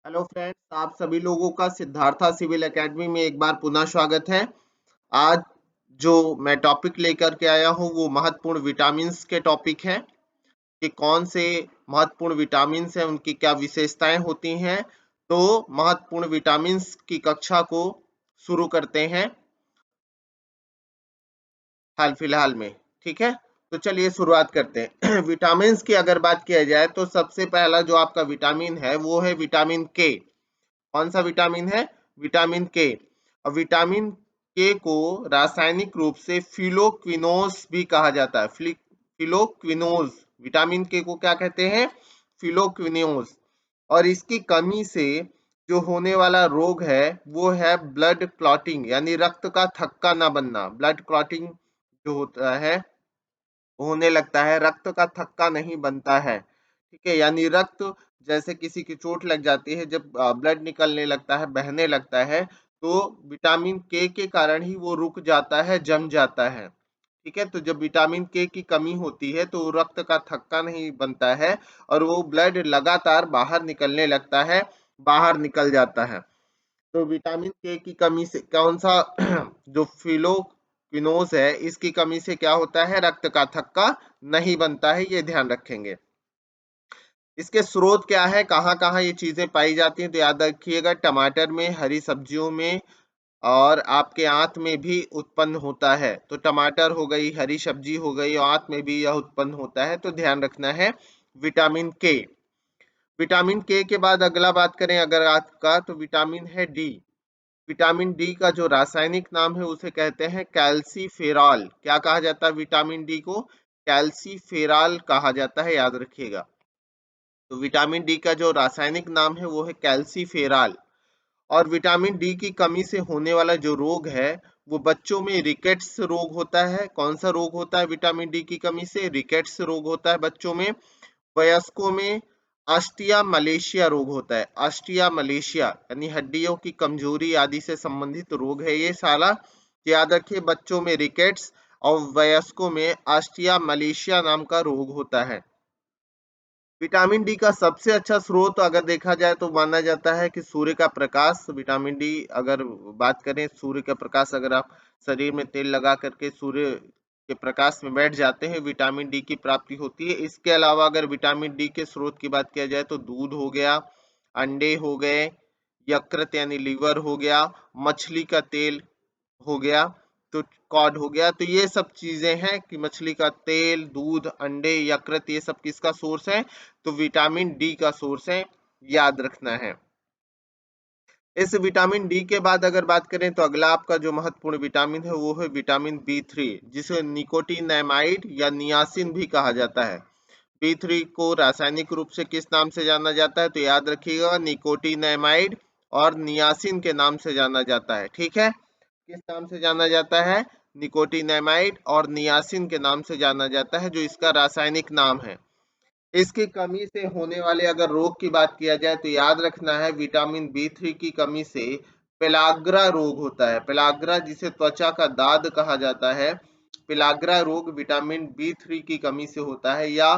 Hello friends, आप सभी लोगों का सिद्धार्था सिविल एकेडमी में एक बार पुनः स्वागत है। आज जो मैं टॉपिक लेकर के आया हूँ वो महत्वपूर्ण विटामिन्स के टॉपिक है कि कौन से महत्वपूर्ण विटामिन्स हैं, उनकी क्या विशेषताएं होती हैं। तो महत्वपूर्ण विटामिन्स की कक्षा को शुरू करते हैं हाल फिलहाल में। ठीक है, तो चलिए शुरुआत करते हैं। विटामिन्स की अगर बात किया जाए तो सबसे पहला जो आपका विटामिन है वो है विटामिन के। कौन सा विटामिन है? विटामिन के। और विटामिन के को रासायनिक रूप से फिलोक्विनोस भी कहा जाता है। फिलोक्विनोस, विटामिन के को क्या कहते हैं? फिलोक्विनोस। और इसकी कमी से जो होने वाला रोग है वो है ब्लड क्लॉटिंग, यानी रक्त का थक्का ना बनना। ब्लड क्लॉटिंग जो होता है होने लगता है, रक्त का थक्का नहीं बनता है। ठीक है, यानी रक्त जैसे किसी की चोट लग जाती है, जब ब्लड निकलने लगता है, बहने लगता है, तो विटामिन के कारण ही वो रुक जाता है, जम जाता है। ठीक है, तो जब विटामिन के की कमी होती है तो रक्त का थक्का नहीं बनता है और वो ब्लड लगातार बाहर निकलने लगता है, बाहर निकल जाता है। तो विटामिन के की कमी से कौन सा जो फिलोक्विनोस है, इसकी कमी से क्या होता है? रक्त का थक्का नहीं बनता है, ये ध्यान रखेंगे। इसके स्रोत क्या है, कहाँ कहाँ ये चीजें पाई जाती हैं? तो याद रखिएगा, टमाटर में, हरी सब्जियों में और आपके आंत में भी उत्पन्न होता है। तो टमाटर हो गई, हरी सब्जी हो गई और आंत में भी यह उत्पन्न होता है, तो ध्यान रखना है विटामिन के। विटामिन के बाद अगला बात करें अगर आपका, तो विटामिन है डी। विटामिन डी का जो रासायनिक नाम है उसे कहते हैं कैल्सीफेरॉल। क्या कहा जाता है विटामिन डी को? कैल्सीफेरॉल कहा जाता है, याद रखिएगा। तो विटामिन डी का जो रासायनिक नाम है वो है कैल्सीफेरॉल। और विटामिन डी की कमी से होने वाला जो रोग है वो बच्चों में रिकेट्स रोग होता है। कौन सा रोग होता है विटामिन डी की कमी से? रिकेट्स रोग होता है बच्चों में। वयस्कों में ऑस्टिया मलेशिया रोग होता है। ऑस्टिया मलेशिया यानी हड्डियों की कमजोरी आदि से संबंधित रोग है ये सारा। याद रखिए, बच्चों में रिकेट्स और वयस्कों में ऑस्टिया मलेशिया नाम का रोग होता है। विटामिन डी का सबसे अच्छा स्रोत अगर देखा जाए तो माना जाता है कि सूर्य का प्रकाश। विटामिन डी अगर बात करें, सूर्य का प्रकाश, अगर आप शरीर में तेल लगा करके सूर्य के प्रकाश में बैठ जाते हैं, विटामिन डी की प्राप्ति होती है। इसके अलावा अगर विटामिन डी के स्रोत की बात किया जाए तो दूध हो गया, अंडे हो गए, यकृत यानी लीवर हो गया, मछली का तेल हो गया, तो कॉड हो गया। तो ये सब चीजें हैं कि मछली का तेल, दूध, अंडे, यकृत, ये सब किसका सोर्स है? तो विटामिन डी का सोर्स है, याद रखना है। इस विटामिन डी के बाद अगर बात करें तो अगला आपका जो महत्वपूर्ण विटामिन है वो है विटामिन बी थ्री, जिसे निकोटिनामाइड या नियासिन भी कहा जाता है। बी थ्री को रासायनिक रूप से किस नाम से जाना जाता है? तो याद रखिएगा, निकोटिनामाइड और नियासिन के नाम से जाना जाता है। ठीक है, किस नाम से जाना जाता है? निकोटिनामाइड और नियासिन के नाम से जाना जाता है, जो इसका रासायनिक नाम है। इसकी कमी से होने वाले अगर रोग की बात किया जाए तो याद रखना है, विटामिन बी थ्री की कमी से पेलाग्रा रोग होता है। पेलाग्रा, जिसे त्वचा का दाद कहा जाता है, पेलाग्रा रोग विटामिन बी थ्री की कमी से होता है। या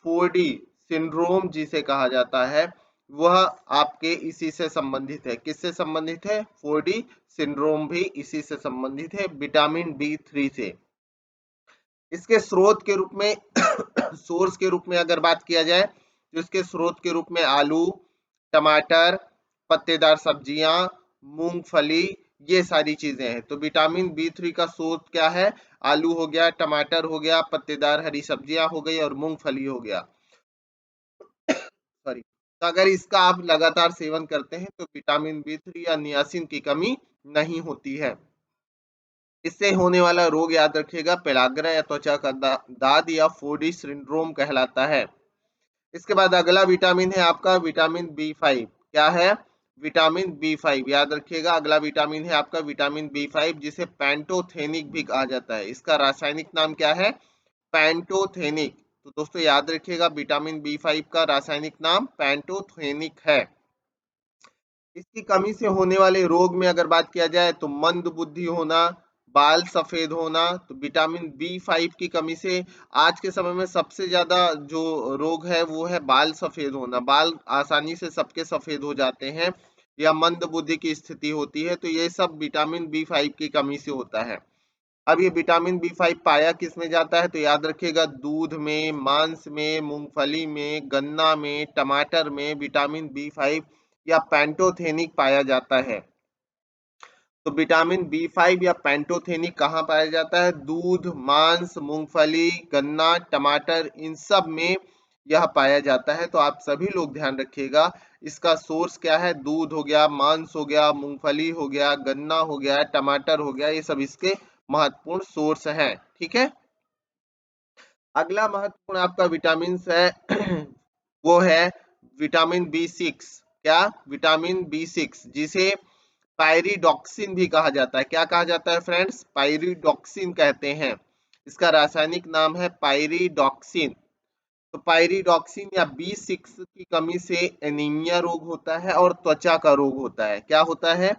4D सिंड्रोम जिसे कहा जाता है, वह आपके इसी से संबंधित है। किससे संबंधित है? 4D सिंड्रोम भी इसी से संबंधित है, विटामिन बी थ्री से। इसके स्रोत के रूप में सोर्स के रूप में अगर बात किया जाए तो इसके स्रोत के रूप में आलू, टमाटर, पत्तेदार सब्जियां, मूंगफली, ये सारी चीजें हैं। तो विटामिन बी थ्री का स्रोत क्या है? आलू हो गया, टमाटर हो गया, पत्तेदार हरी सब्जियां हो गई और मूंगफली हो गया। सॉरी। तो अगर इसका आप लगातार सेवन करते हैं तो विटामिन बी थ्री या नियासिन की कमी नहीं होती है। इससे होने वाला रोग याद रखिएगा, पेलाग्रा या त्वचा का दाद या 4D सिंड्रोम कहलाता है। इसके बाद अगला विटामिन है आपका विटामिन बी फाइव। क्या है? विटामिन बी फाइव, याद रखिएगा। अगला विटामिन है आपका विटामिन बी फाइव, जिसे पैंटोथेनिक भी कहा जाता है। इसका रासायनिक नाम क्या है? पैंटोथेनिक। तो दोस्तों याद रखिएगा, विटामिन बी फाइव का रासायनिक नाम पैंटोथेनिक है। इसकी कमी से होने वाले रोग में अगर बात किया जाए तो मंद बुद्धि होना, बाल सफेद होना, तो विटामिन बी 5 की कमी से आज के समय में सबसे ज्यादा जो रोग है वो है बाल सफेद होना। बाल आसानी से सबके सफेद हो जाते हैं या मंद बुद्धि की स्थिति होती है, तो ये सब विटामिन बी 5 की कमी से होता है। अब ये विटामिन बी 5 पाया किस में जाता है, तो याद रखिएगा दूध में, मांस में, मूंगफली में, गन्ना में, टमाटर में विटामिन बी 5 या पैंटोथेनिक पाया जाता है। तो विटामिन बी 5 या पैंटोथेनिक कहाँ पाया जाता है? दूध, मांस, मूंगफली, गन्ना, टमाटर, इन सब में यह पाया जाता है। तो आप सभी लोग ध्यान रखिएगा, इसका सोर्स क्या है? दूध हो गया, मांस हो गया, मूंगफली हो गया, गन्ना हो गया, टमाटर हो गया, ये सब इसके महत्वपूर्ण सोर्स हैं। ठीक है। अगला महत्वपूर्ण आपका विटामिन है वो है विटामिन बी 6। क्या? विटामिन बी 6, जिसे पायरिडॉक्सिन भी कहा जाता है। क्या कहा जाता है फ्रेंड्स? पायरिडॉक्सिन कहते हैं। इसका रासायनिक नाम है पायरिडॉक्सिन। तो पायरिडॉक्सिन या बी 6 की कमी से एनीमिया रोग होता है और त्वचा का रोग होता है। क्या होता है?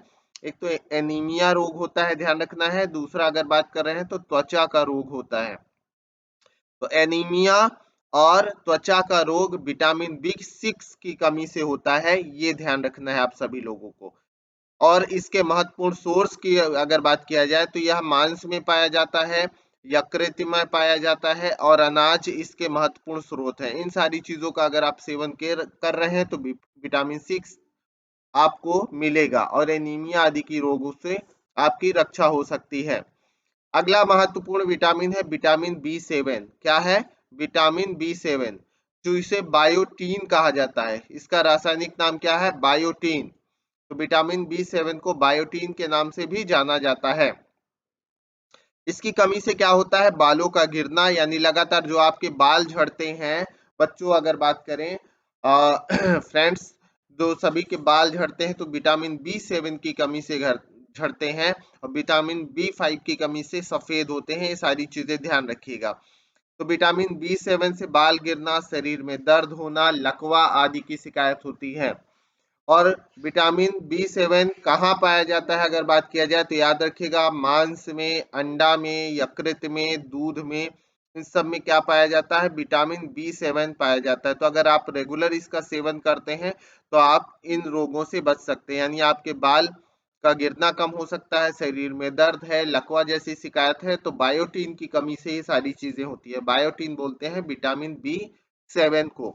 एक तो एनीमिया रोग होता है, ध्यान रखना है। दूसरा अगर बात कर रहे हैं तो त्वचा का रोग होता है। तो एनीमिया और त्वचा का रोग विटामिन बी 6 की कमी से होता है, ये ध्यान रखना है आप सभी लोगों को। और इसके महत्वपूर्ण सोर्स की अगर बात किया जाए तो यह मांस में पाया जाता है, यकृत में पाया जाता है और अनाज इसके महत्वपूर्ण स्रोत हैं। इन सारी चीजों का अगर आप सेवन कर रहे हैं तो विटामिन 6 आपको मिलेगा और एनीमिया आदि की रोगों से आपकी रक्षा हो सकती है। अगला महत्वपूर्ण विटामिन है विटामिन बी 7। क्या है? विटामिन बी 7, जो इसे बायोटीन कहा जाता है। इसका रासायनिक नाम क्या है? बायोटीन। तो विटामिन बी 7 को बायोटीन के नाम से भी जाना जाता है। इसकी कमी से क्या होता है? बालों का गिरना, यानी लगातार जो आपके बाल झड़ते हैं, बच्चों अगर बात करें फ्रेंड्स, जो सभी के बाल झड़ते हैं तो विटामिन बी 7 की कमी से झड़ते हैं और विटामिन बी 5 की कमी से सफेद होते हैं। ये सारी चीजें ध्यान रखिएगा। तो विटामिन बी 7 से बाल गिरना, शरीर में दर्द होना, लकवा आदि की शिकायत होती है। और विटामिन बी 7 कहाँ पाया जाता है अगर बात किया जाए तो याद रखिएगा मांस में, अंडा में, यकृत में, दूध में, इन सब में क्या पाया जाता है? विटामिन बी 7 पाया जाता है। तो अगर आप रेगुलर इसका सेवन करते हैं तो आप इन रोगों से बच सकते हैं, यानी आपके बाल का गिरना कम हो सकता है, शरीर में दर्द है, लकवा जैसी शिकायत है, तो बायोटीन की कमी से ये सारी चीजें होती है। बायोटीन बोलते हैं विटामिन बी 7 को।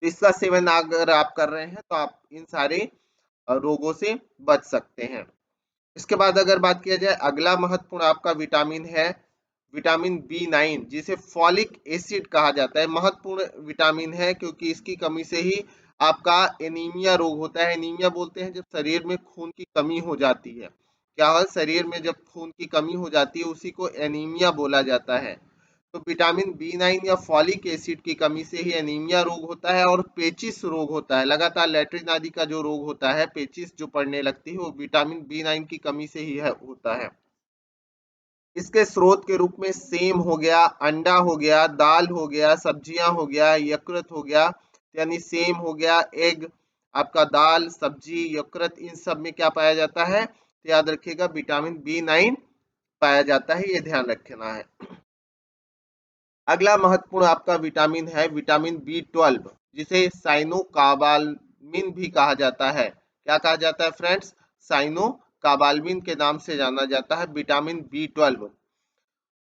इसका सेवन अगर आप कर रहे हैं तो आप इन सारे रोगों से बच सकते हैं। इसके बाद अगर बात किया जाए अगला महत्वपूर्ण आपका विटामिन है विटामिन बी 9, जिसे फॉलिक एसिड कहा जाता है। महत्वपूर्ण विटामिन है क्योंकि इसकी कमी से ही आपका एनीमिया रोग होता है। एनीमिया बोलते हैं जब शरीर में खून की कमी हो जाती है। क्या हो? शरीर में जब खून की कमी हो जाती है उसी को एनीमिया बोला जाता है। तो विटामिन बी 9 या फॉलिक एसिड की कमी से ही एनीमिया रोग होता है और पेचिस रोग होता है। लगातार लैट्रिन आदि का जो रोग होता है, पेचिस जो पड़ने लगती है, वो विटामिन बी 9 की कमी से ही होता है। इसके स्रोत के रूप में सेम हो गया, अंडा हो गया, दाल हो गया, सब्जियां हो गया, यकृत हो गया, यानी सेम हो गया, एग, आपका दाल, सब्जी, यकृत, इन सब में क्या पाया जाता है? तो याद रखिएगा विटामिन बी 9 पाया जाता है, ये ध्यान रखना है। अगला महत्वपूर्ण आपका विटामिन है विटामिन बी 12, जिसे साइनोकाबालमिन भी कहा जाता है। क्या कहा जाता है फ्रेंड्स? साइनोकाबालमिन के नाम से जाना जाता है विटामिन बी 12।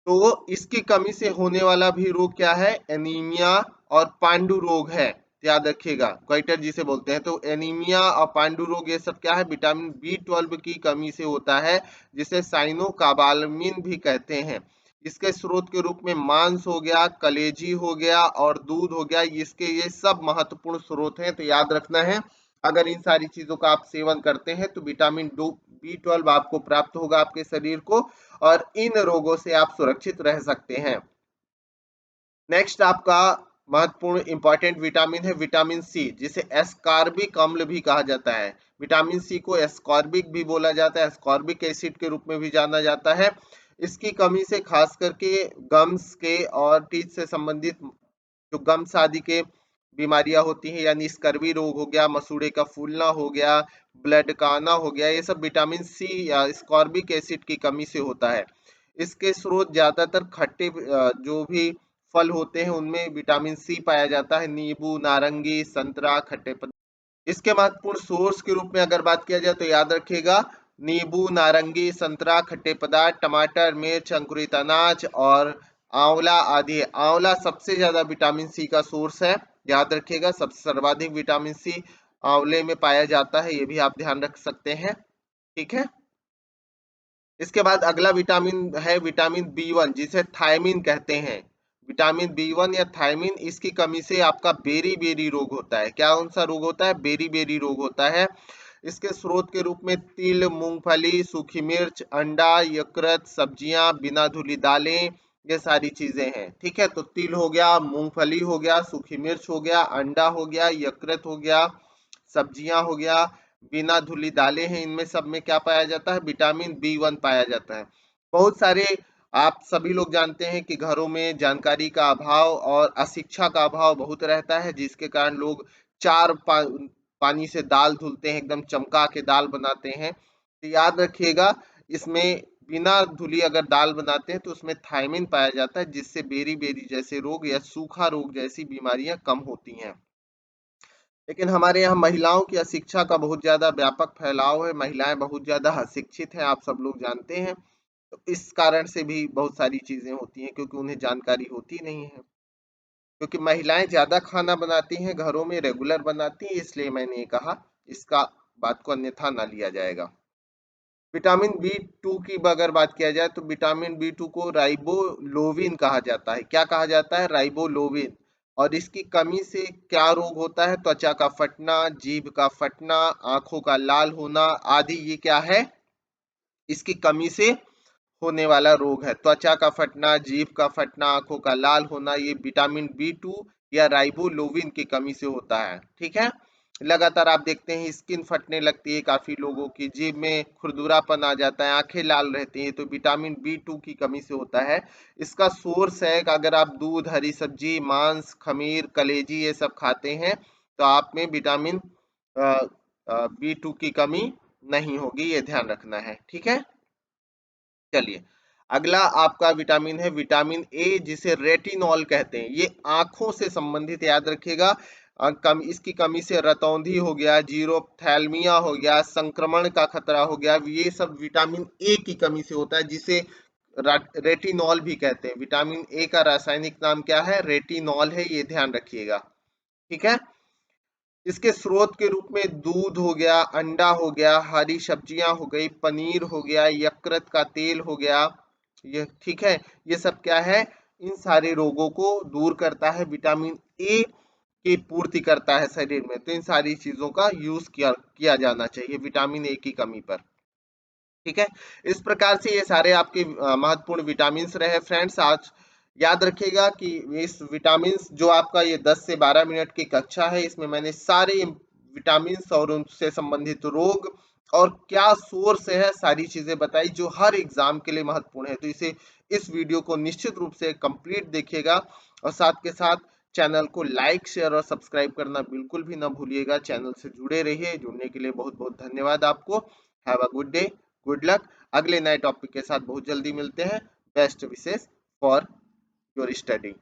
तो इसकी कमी से होने वाला भी रोग क्या है? एनीमिया और पांडु रोग है। याद रखिएगा, क्वाइटर जिसे बोलते हैं। तो एनीमिया और पांडु रोग ये सब क्या है? विटामिन बी 12 की कमी से होता है, जिसे साइनोकाबालमिन भी कहते हैं। इसके स्रोत के रूप में मांस हो गया, कलेजी हो गया और दूध हो गया, इसके ये सब महत्वपूर्ण स्रोत हैं। तो याद रखना है, अगर इन सारी चीजों का आप सेवन करते हैं तो विटामिन बी 12 आपको प्राप्त होगा आपके शरीर को और इन रोगों से आप सुरक्षित रह सकते हैं। नेक्स्ट आपका महत्वपूर्ण इंपॉर्टेंट विटामिन है विटामिन सी, जिसे एस्कॉर्बिक अम्ल भी कहा जाता है। विटामिन सी को एस्कॉर्बिक भी बोला जाता है, एस्कॉर्बिक एसिड के रूप में भी जाना जाता है। इसकी कमी से खास करके गम्स के और टीथ से संबंधित जो गम्स आदि के बीमारियां होती हैं, यानी स्कर्वी रोग हो गया, मसूड़े का फूलना हो गया, ब्लड का आना हो गया, ये सब विटामिन सी या स्कॉर्बिक एसिड की कमी से होता है। इसके स्रोत ज्यादातर खट्टे जो भी फल होते हैं उनमें विटामिन सी पाया जाता है, नींबू, नारंगी, संतरा, खट्टे पदार्थ। इसके महत्वपूर्ण सोर्स के रूप में अगर बात किया जाए तो याद रखिएगा, नींबू, नारंगी, संतरा, खट्टे पदार्थ, टमाटर, मिर्च, अंकुरित अनाज और आंवला आदि। आंवला सबसे ज्यादा विटामिन सी का सोर्स है, याद रखिएगा, सबसे सर्वाधिक विटामिन सी आंवले में पाया जाता है, ये भी आप ध्यान रख सकते हैं। ठीक है, इसके बाद अगला विटामिन है विटामिन बी 1, जिसे थायमिन कहते हैं। विटामिन बी 1 या थायमिन, इसकी कमी से आपका बेरी बेरी रोग होता है। क्या कौन सा रोग होता है? बेरी बेरी रोग होता है। इसके स्रोत के रूप में तिल, मूंगफली, सूखी मिर्च, अंडा, यकृत, सब्जियां, बिना धुली दालें, ये सारी चीजें हैं। ठीक है, तो तिल हो गया, मूंगफली हो गया, सूखी मिर्च हो गया, अंडा हो गया, यकृत हो गया, सब्जियां हो गया, बिना धुली दालें हैं, इनमें सब में क्या पाया जाता है? विटामिन बी 1 पाया जाता है। बहुत सारे, आप सभी लोग जानते हैं कि घरों में जानकारी का अभाव और अशिक्षा का अभाव बहुत रहता है, जिसके कारण लोग चार पानी से दाल धुलते हैं, एकदम चमका के दाल बनाते हैं। तो याद रखिएगा, इसमें बिना धुली अगर दाल बनाते हैं तो उसमें थायमिन पाया जाता है, जिससे बेरी बेरी जैसे रोग या सूखा रोग जैसी बीमारियां कम होती हैं। लेकिन हमारे यहाँ महिलाओं की अशिक्षा का बहुत ज्यादा व्यापक फैलाव है, महिलाएं बहुत ज्यादा अशिक्षित हैं, आप सब लोग जानते हैं। तो इस कारण से भी बहुत सारी चीजें होती हैं, क्योंकि उन्हें जानकारी होती नहीं है। क्योंकि महिलाएं ज्यादा खाना बनाती हैं, घरों में रेगुलर बनाती हैं, इसलिए मैंने ये कहा, इसका बात को अन्यथा ना लिया जाएगा। विटामिन बी 2 की अगर बात किया जाए तो विटामिन बी 2 को राइबोलोविन कहा जाता है। क्या कहा जाता है? राइबोलोविन। और इसकी कमी से क्या रोग होता है? त्वचा का फटना, जीभ का फटना, आंखों का लाल होना आदि, ये क्या है? इसकी कमी से होने वाला रोग है। त्वचा का फटना, जीभ का फटना, आंखों का लाल होना, ये विटामिन बी 2 या राइबोलोविन की कमी से होता है। ठीक है, लगातार आप देखते हैं स्किन फटने लगती है, काफी लोगों की जीभ में खुरदुरापन आ जाता है, आंखें लाल रहती हैं, तो विटामिन बी 2 की कमी से होता है। इसका सोर्स है कि अगर आप दूध, हरी सब्जी, मांस, खमीर, कलेजी ये सब खाते हैं तो आप में विटामिन बी 2 की कमी नहीं होगी, ये ध्यान रखना है। ठीक है, चलिए, अगला आपका विटामिन है विटामिन ए, जिसे रेटिनॉल कहते हैं। ये आंखों से संबंधित, याद रखिएगा। इसकी कमी से रतौंधी हो गया, जीरोप्थैल्मिया हो गया, संक्रमण का खतरा हो गया, ये सब विटामिन ए की कमी से होता है, जिसे रेटिनॉल भी कहते हैं। विटामिन ए का रासायनिक नाम क्या है? रेटिनॉल है, ये ध्यान रखिएगा। ठीक है, इसके स्रोत के रूप में दूध हो गया, अंडा हो गया, हरी सब्जियां हो गई, पनीर हो गया, यकृत का तेल हो गया, ये ठीक है, ये सब क्या है? इन सारे रोगों को दूर करता है, विटामिन ए की पूर्ति करता है शरीर में। तो इन सारी चीजों का यूज किया जाना चाहिए विटामिन ए की कमी पर। ठीक है, इस प्रकार से ये सारे आपके महत्वपूर्ण विटामिन रहे फ्रेंड्स। आज याद रखिएगा कि इस विटामिन, जो आपका ये 10 से 12 मिनट की कक्षा है, इसमें मैंने सारे विटामिन और उनसे संबंधित रोग और क्या सोर्स है, सारी चीजें बताई, जो हर एग्जाम के लिए महत्वपूर्ण है। तो इस वीडियो को निश्चित रूप से कंप्लीट देखिएगा, और साथ के साथ चैनल को लाइक, शेयर और सब्सक्राइब करना बिल्कुल भी ना भूलिएगा। चैनल से जुड़े रहिए, जुड़ने के लिए बहुत बहुत धन्यवाद आपको। Have a good day, good luck. अगले नए टॉपिक के साथ बहुत जल्दी मिलते हैं। Best wishes for your study.